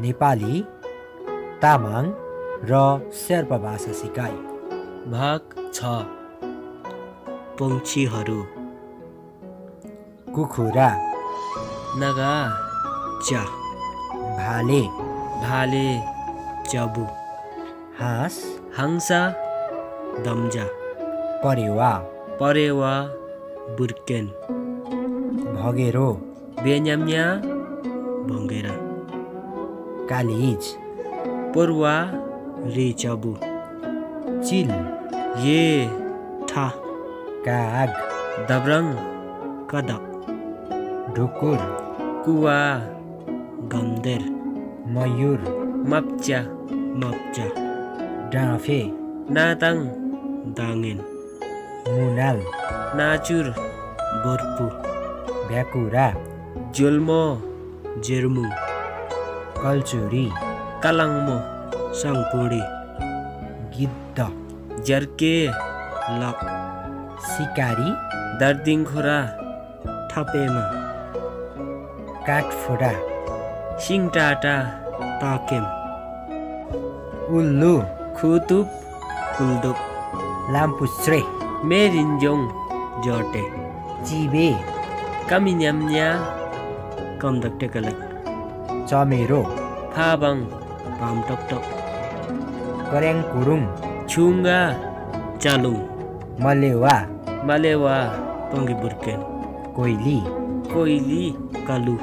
नेपाली, तामाङ र शेर्पा भाषा सिकाए। भाग 6 पंक्षीहरू। कुखुरा, नगा चा, भाले, भाले चबु, हाँस, हंसा दम्जा, परेवा, परेवा बुर्केन, भगेरो, बेन्याम्या भङ्गेरा, कालिज, पुर्वा रिचबु, चिल, ये ठा, काग, दब्रङ कदक, ढुकुर, कुवा गम्देर, मयूर, मप्च्या मप्च्या, डाँफे, नाताङ दाङेन, मुनाल, नाचुर बोर्पु, भ्याकुरा, जोल्मो जेर्मु, कल्चुरी, कलाङ्मो सङ्पुडी, गिद्ध, जर्के लक, सिकारी, दर्दिङखोरा ठपेमा, काठफोडा, सिङटाटा ताकेम, उल्लु, खुतुप कुल्दुप, लाम्पुस्रे, मेरिन्जोङ जटे, चिबे, कमिन्याम्या कमदक टेकलक, चमेरो, फाबाङ पामटकटक, कर्याङ कुरुङ, छुङ्गा चालुङ, मलेवा, मलेवा पङ्गी बुर्केन, कोइली, कोइली कलु,